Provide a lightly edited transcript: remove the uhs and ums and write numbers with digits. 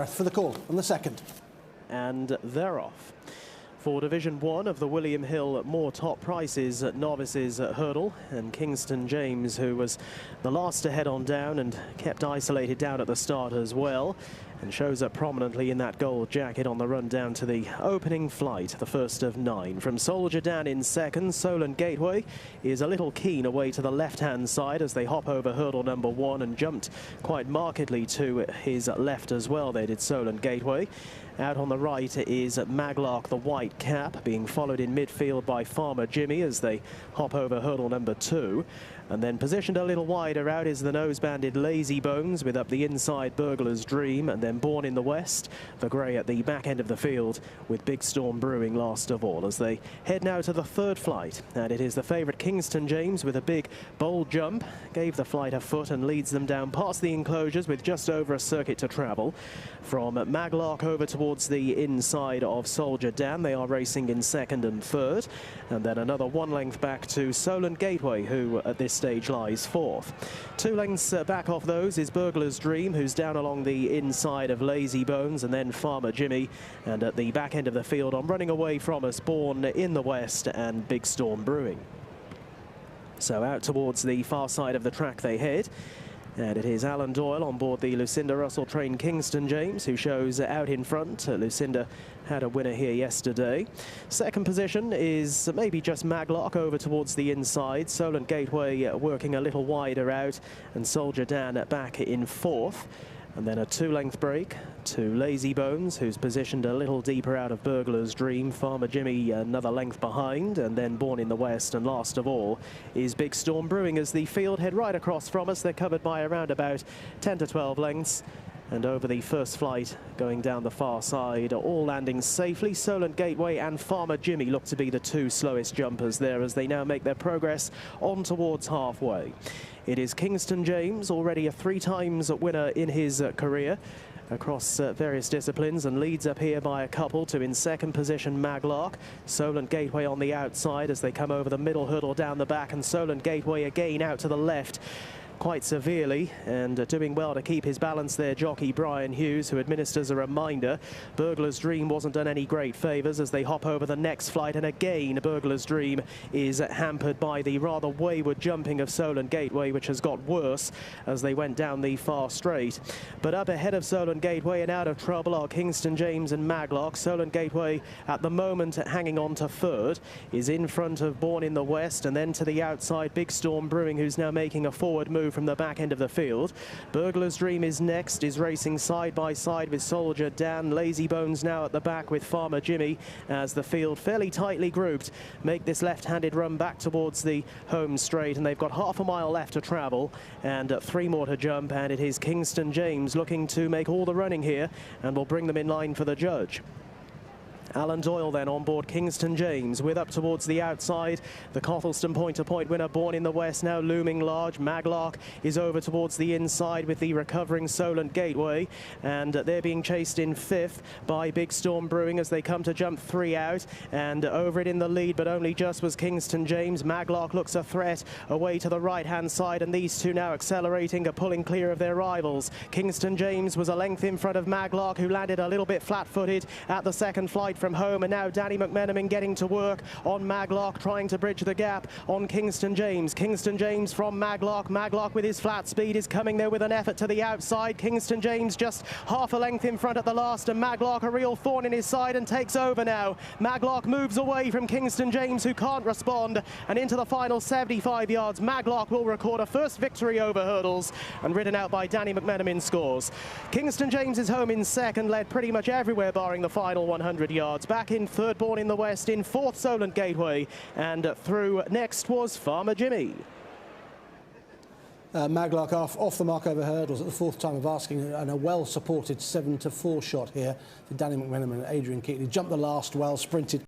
For the call on the second. And they're off. For Division 1 of the William Hill Moor Top Prices Novices hurdle, and Kingston James, who was the last to head on down and kept isolated down at the start as well, and shows up prominently in that gold jacket on the run down to the opening flight, the first of 9. From Soldier Dan in second, Solent Gateway is a little keen away to the left-hand side as they hop over hurdle number 1 and jumped quite markedly to his left as well. They did Solent Gateway. Out on the right is Maghlaak, the white cap, being followed in midfield by Farmer Jimmy as they hop over hurdle number 2. And then positioned a little wider out is the nose-banded Lazy Bones, with up the inside Burglar's Dream, and then Born in the West, the grey at the back end of the field, with Big Storm Brewing last of all, as they head now to the third flight. And it is the favourite Kingston James with a big, bold jump, gave the flight a foot and leads them down past the enclosures with just over a circuit to travel. From Maghlaak over towards the inside of Soldier Dan, they are racing in second and third. And then another 1 length back to Solent Gateway, who at this stage lies fourth. 2 lengths back off those is Burglar's Dream, who's down along the inside of Lazy Bones, and then Farmer Jimmy. And at the back end of the field, on running away from us, Born in the West and Big Storm Brewing. So out towards the far side of the track they head. And it is Alan Doyle on board the Lucinda Russell trained Kingston James, who shows out in front. Lucinda had a winner here yesterday. Second position is maybe just Maghlaak over towards the inside. Solent Gateway working a little wider out, and Soldier Dan back in fourth. And then a 2 length break to Lazy Bones, who's positioned a little deeper out of Burglar's Dream. Farmer Jimmy another length behind, and then Born in the West. And last of all is Big Storm Brewing as the field head right across from us. They're covered by around about 10 to 12 lengths. And over the first flight, going down the far side, all landing safely. Solent Gateway and Farmer Jimmy look to be the 2 slowest jumpers there as they now make their progress on towards halfway. It is Kingston James, already a 3 times winner in his career across various disciplines, and leads up here by a couple to, in second position, Maghlaak. Solent Gateway on the outside as they come over the middle hurdle down the back, and Solent Gateway again out to the left quite severely, and doing well to keep his balance there, jockey Brian Hughes, who administers a reminder. Burglar's Dream wasn't done any great favours as they hop over the next flight, and again Burglar's Dream is hampered by the rather wayward jumping of Solent Gateway, which has got worse as they went down the far straight. But up ahead of Solent Gateway and out of trouble are Kingston James and Maghlaak. Solent Gateway at the moment hanging on to third, is in front of Born in the West, and then to the outside Big Storm Brewing, who's now making a forward move from the back end of the field. Burglar's Dream is next, is racing side by side with Soldier Dan. Lazy Bones now at the back with Farmer Jimmy as the field, fairly tightly grouped, make this left-handed run back towards the home straight, and they've got half a mile left to travel and 3 more to jump. And it is Kingston James looking to make all the running here and will bring them in line for the judge. Alan Doyle then on board Kingston James, with up towards the outside the Cottleston point-to-point winner Born in the West now looming large. Maghlaak is over towards the inside with the recovering Solent Gateway, and they're being chased in fifth by Big Storm Brewing as they come to jump 3 out, and over it in the lead but only just was Kingston James. Maghlaak looks a threat away to the right-hand side, and these two now accelerating, are pulling clear of their rivals. Kingston James was a length in front of Maghlaak, who landed a little bit flat-footed at the second flight from home, and now Danny McMenamin getting to work on Maghlaak, trying to bridge the gap on Kingston James. Kingston James from Maghlaak. Maghlaak with his flat speed is coming there with an effort to the outside. Kingston James just half a length in front at the last, and Maghlaak a real thorn in his side and takes over now. Maghlaak moves away from Kingston James, who can't respond, and into the final 75 yards. Maghlaak will record a first victory over hurdles, and ridden out by Danny McMenamin scores. Kingston James is home in second, led pretty much everywhere barring the final 100 yards. Back in third, Born in the West, in fourth Solent Gateway, and through next was Farmer Jimmy. Maghlaak off the mark over hurdles at the 4th time of asking, and a well-supported 7-4 shot here for Danny McMenamin and Adrian Keatley. Jumped the last well, sprinted